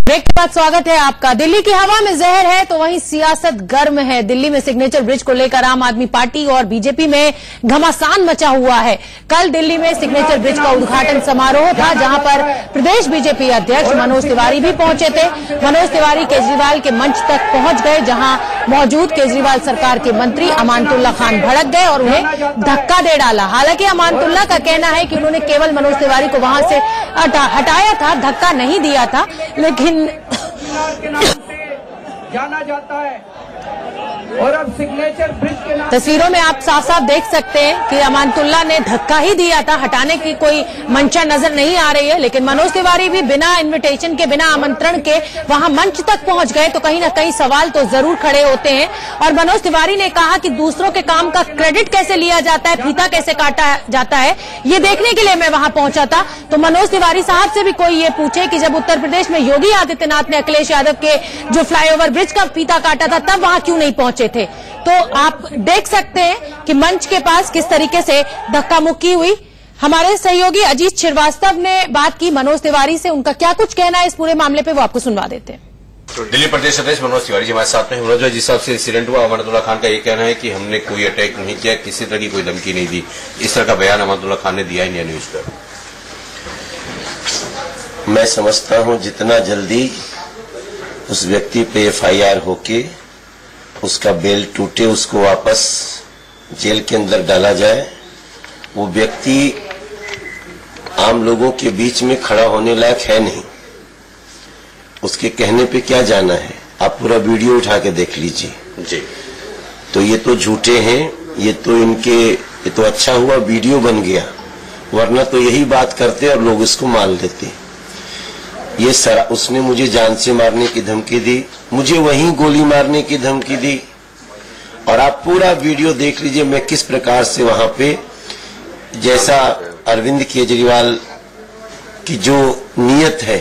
Break के बाद स्वागत है आपका। दिल्ली की हवा में जहर है तो वहीं सियासत गर्म है। दिल्ली में सिग्नेचर ब्रिज को लेकर आम आदमी पार्टी और बीजेपी में घमासान मचा हुआ है। कल दिल्ली में सिग्नेचर ब्रिज का उद्घाटन समारोह था, जहां पर प्रदेश बीजेपी अध्यक्ष मनोज तिवारी भी पहुंचे थे। मनोज तिवारी केजरीवाल के मंच तक पहुंच गए, जहां मौजूद केजरीवाल सरकार के मंत्री अमानतुल्लाह खान भड़क गए और उन्हें धक्का दे डाला। हालांकि अमानतुल्लाह का कहना है कि उन्होंने केवल मनोज तिवारी को वहां से हटाया था, धक्का नहीं दिया था। लेकिन के नाम से जाना जाता है और अब सिग्नेचर ब्रिज के नाम तस्वीरों में आप साफ साफ देख सकते हैं कि अमानतुल्लाह ने धक्का ही दिया था, हटाने की कोई मंशा नजर नहीं आ रही है। लेकिन मनोज तिवारी भी बिना इनविटेशन के, बिना आमंत्रण के वहां मंच तक पहुंच गए तो कहीं ना कहीं सवाल तो जरूर खड़े होते हैं। और मनोज तिवारी ने कहा कि दूसरों के काम का क्रेडिट कैसे लिया जाता है, फीता कैसे काटा जाता है, ये देखने के लिए मैं वहां पहुंचा था। तो मनोज तिवारी साहब से भी कोई ये पूछे कि जब उत्तर प्रदेश में योगी आदित्यनाथ ने अखिलेश यादव के जो फ्लाईओवर ब्रिज का फीता काटा था, तब वहां क्यों नहीं पहुंचे थे। तो आप देख सकते हैं कि मंच के पास किस तरीके से धक्का मुक्की हुई। हमारे सहयोगी अजीत श्रीवास्तव ने बात की मनोज तिवारी से, उनका क्या कुछ कहना है इस पूरे मामले पे वो आपको सुनवा देते हैं। तो दिल्ली प्रदेश अध्यक्ष मनोज तिवारी जी हमारे साथ में। मनोज, जिस हिसाब से इंसिडेंट हुआ, अमानतुल्लाह खान का ये कहना है कि हमने कोई अटैक नहीं किया, किसी तरह की कोई धमकी नहीं दी। इस तरह का बयान अमानतुल्लाह खान ने दिया इंडिया न्यूज पर। मैं समझता हूं जितना जल्दी उस व्यक्ति पे एफआईआर होके उसका बेल टूटे, उसको वापस जेल के अंदर डाला जाए। वो व्यक्ति आम लोगों के बीच में खड़ा होने लायक है नहीं। उसके कहने पे क्या जाना है, आप पूरा वीडियो उठा के देख लीजिए जी। तो ये तो झूठे हैं, ये तो अच्छा हुआ वीडियो बन गया, वरना तो यही बात करते और लोग इसको मान लेते। ये उसने मुझे जान से मारने की धमकी दी, मुझे वहीं गोली मारने की धमकी दी। और आप पूरा वीडियो देख लीजिए मैं किस प्रकार से वहां पे, जैसा अरविंद केजरीवाल की जो नीयत है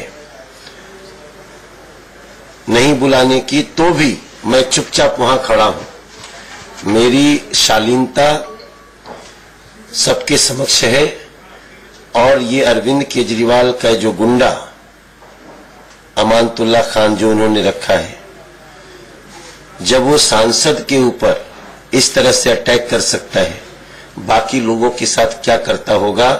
नहीं बुलाने की, तो भी मैं चुपचाप वहां खड़ा हूं। मेरी शालीनता सबके समक्ष है। और ये अरविंद केजरीवाल का जो गुंडा अमानतुल्लाह खान जो उन्होंने रखा है, जब वो सांसद के ऊपर इस तरह से अटैक कर सकता है, बाकी लोगों के साथ क्या करता होगा।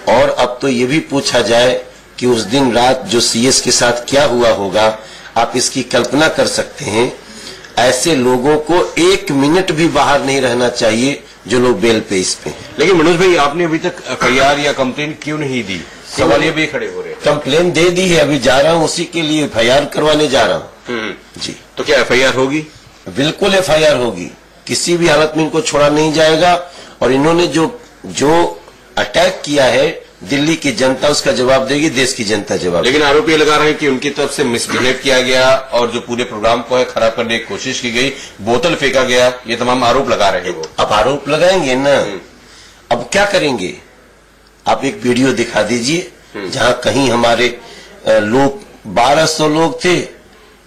और अब तो ये भी पूछा जाए कि उस दिन रात जो सीएस के साथ क्या हुआ होगा, आप इसकी कल्पना कर सकते हैं। ऐसे लोगों को एक मिनट भी बाहर नहीं रहना चाहिए जो लोग बेल पे इस पे। लेकिन मनोज भाई, आपने अभी तक एफआईआर या कंप्लेन क्यों नहीं दी? सवाल ये भी खड़े हो रहे हैं। कंप्लेन दे दी है, अभी जा रहा हूं उसी के लिए एफआईआर करवाने जा रहा हूं जी। तो क्या एफआईआर होगी? बिल्कुल एफआईआर होगी, किसी भी हालत में इनको छोड़ा नहीं जाएगा। और इन्होंने जो अटैक किया है, दिल्ली की जनता उसका जवाब देगी, देश की जनता जवाब। लेकिन आरोप ये लगा रहे हैं कि उनकी तरफ से मिसबिहेव किया गया और जो पूरे प्रोग्राम को है खराब करने की कोशिश की गई, बोतल फेंका गया, ये तमाम आरोप लगा रहे हैं वो। अब आरोप लगाएंगे ना, अब क्या करेंगे? आप एक वीडियो दिखा दीजिए जहां कहीं हमारे लोग 1200 लोग थे।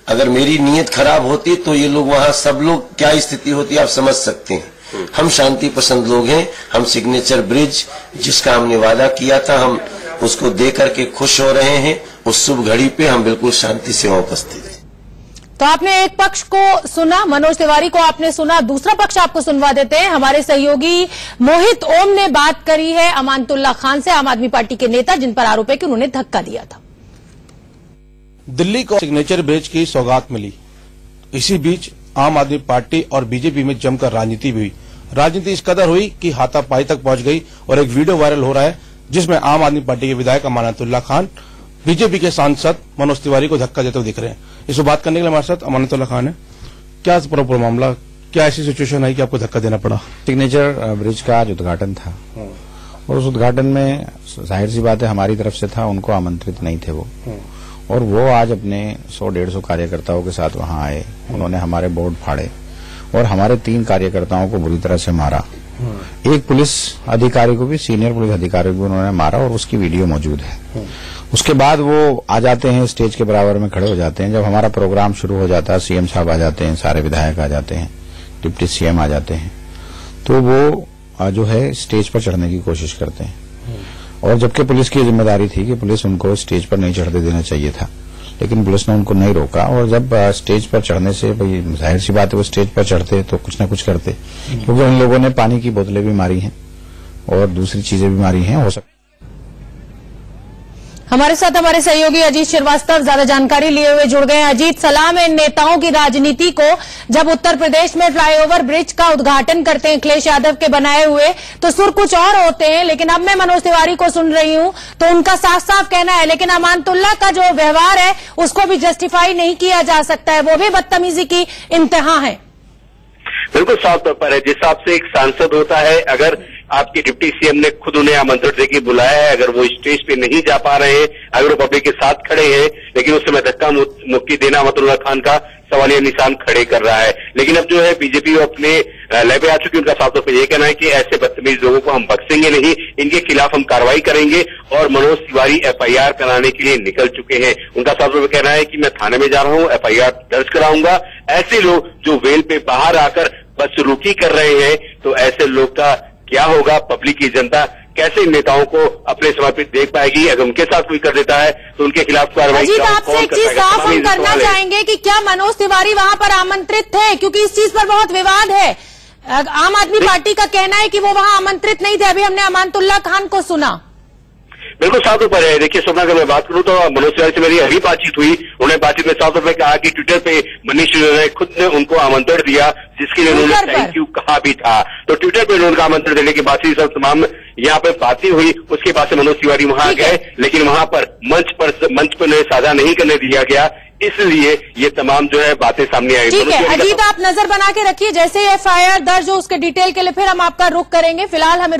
अगर मेरी नीयत खराब होती तो ये लोग वहां सब लोग क्या स्थिति होती आप समझ सकते हैं। हम शांति पसंद लोग हैं। हम सिग्नेचर ब्रिज जिसका हमने वादा किया था, हम उसको दे करके खुश हो रहे हैं। उस शुभ घड़ी पे हम बिल्कुल शांति से वहां उपस्थित हैं। तो आपने एक पक्ष को सुना, मनोज तिवारी को आपने सुना, दूसरा पक्ष आपको सुनवा देते हैं। हमारे सहयोगी मोहित ओम ने बात करी है अमानतुल्लाह खान से, आम आदमी पार्टी के नेता, जिन पर आरोप है कि उन्होंने धक्का दिया था। दिल्ली को सिग्नेचर ब्रिज की सौगात मिली, इसी बीच आम आदमी पार्टी और बीजेपी में जमकर राजनीति भी हुई। राजनीति इस कदर हुई कि हाथापाई तक पहुंच गई और एक वीडियो वायरल हो रहा है जिसमें आम आदमी पार्टी के विधायक अमानतुल्लाह खान बीजेपी के सांसद मनोज तिवारी को धक्का देते हुए दिख रहे हैं। इस पर बात करने के लिए हमारे साथ अमानतुल्लाह खान है। क्या पूरा मामला, क्या ऐसी सिचुएशन है कि आपको धक्का देना पड़ा? सिग्नेचर ब्रिज का आज उद्घाटन था और उस उद्घाटन में जाहिर सी बात है हमारी तरफ से था, उनको आमंत्रित नहीं थे वो। और वो आज अपने 100-150 कार्यकर्ताओं के साथ वहां आए। उन्होंने हमारे बोर्ड फाड़े और हमारे 3 कार्यकर्ताओं को बुरी तरह से मारा। एक पुलिस अधिकारी को भी, सीनियर पुलिस अधिकारी को उन्होंने मारा और उसकी वीडियो मौजूद है। उसके बाद वो आ जाते हैं, स्टेज के बराबर में खड़े हो जाते हैं। जब हमारा प्रोग्राम शुरू हो जाता है, सीएम साहब आ जाते हैं, सारे विधायक आ जाते हैं, डिप्टी सीएम आ जाते हैं, तो वो जो है स्टेज पर चढ़ने की कोशिश करते हैं। और जबकि पुलिस की जिम्मेदारी थी कि पुलिस उनको स्टेज पर नहीं चढ़ने देना चाहिए था, लेकिन पुलिस ने उनको नहीं रोका। और जब स्टेज पर चढ़ने से, भाई जाहिर सी बात है, वो स्टेज पर चढ़ते तो कुछ न कुछ करते, क्योंकि उन लोगों ने पानी की बोतलें भी मारी हैं और दूसरी चीजें भी मारी हैं। हो सकता हमारे साथ हमारे सहयोगी अजीत श्रीवास्तव ज्यादा जानकारी लिए हुए जुड़ गए हैं। अजीत, सलाम है इन नेताओं की राजनीति को। जब उत्तर प्रदेश में फ्लाईओवर ब्रिज का उद्घाटन करते हैं अखिलेश यादव के बनाए हुए, तो सुर कुछ और होते हैं, लेकिन अब मैं मनोज तिवारी को सुन रही हूं तो उनका साफ साफ कहना है, लेकिन अमानतुल्ला का जो व्यवहार है उसको भी जस्टिफाई नहीं किया जा सकता है, वो भी बदतमीजी की इंतहा है। बिल्कुल साफ तौर पर है। जिस हिसाब से एक सांसद होता है, अगर आपके डिप्टी सीएम ने खुद उन्हें आमंत्रण देकर बुलाया है, अगर वो स्टेज पे नहीं जा पा रहे हैं, अगर वो पब्लिक के साथ खड़े हैं, लेकिन उस समय धक्का मुक्की देना अमानतुल्लाह खान का सवालिया निशान खड़े कर रहा है। लेकिन अब जो है बीजेपी अपने लय पे आ चुकी है। उनका साफ तौर पर यह कहना है कि ऐसे बदतमीज लोगों को हम बख्शेंगे नहीं, इनके खिलाफ हम कार्रवाई करेंगे, और मनोज तिवारी एफआईआर कराने के लिए निकल चुके हैं। उनका साफ तौर पर कहना है कि मैं थाने में जा रहा हूं, एफआईआर दर्ज कराऊंगा। ऐसे लोग जो वेल पे बाहर आकर बदसलूकी कर रहे हैं, तो ऐसे लोग का क्या होगा? पब्लिक की जनता कैसे इन नेताओं को अपने समर्पित देख पाएगी? अगर उनके साथ कोई कर देता है तो उनके खिलाफ कार्रवाई अजीत, आपसे एक चीज साफ हम करना चाहेंगे कि क्या मनोज तिवारी वहां पर आमंत्रित थे, क्योंकि इस चीज पर बहुत विवाद है। आम आदमी पार्टी का कहना है कि वो वहां आमंत्रित नहीं थे। अभी हमने अमानतुल्लाह खान को सुना। बिल्कुल साफ तौर पर है। देखिए स्वप्ना, अगर मैं बात करूं तो मनोज तिवारी से मेरी अभी बातचीत हुई। उन्होंने बातचीत में साफ तौर पर कहा कि ट्विटर पे मनीष ने खुद ने उनको आमंत्रण दिया, जिसके लिए उन्होंने थैंक यू कहा भी था। तो ट्विटर पे उन्होंने आमंत्रण देने के बाद से सब तमाम यहाँ पे बातें हुई। उसके बाद से मनोज तिवारी वहां गए, लेकिन वहां पर मंच पर उन्हें साझा नहीं करने दिया गया, इसलिए ये तमाम जो है बातें सामने आई। ठीक है अजीत, आप नजर बना के रखिए, जैसे एफआईआर दर्ज हो उसके डिटेल के लिए फिर हम आपका रुख करेंगे। फिलहाल हमें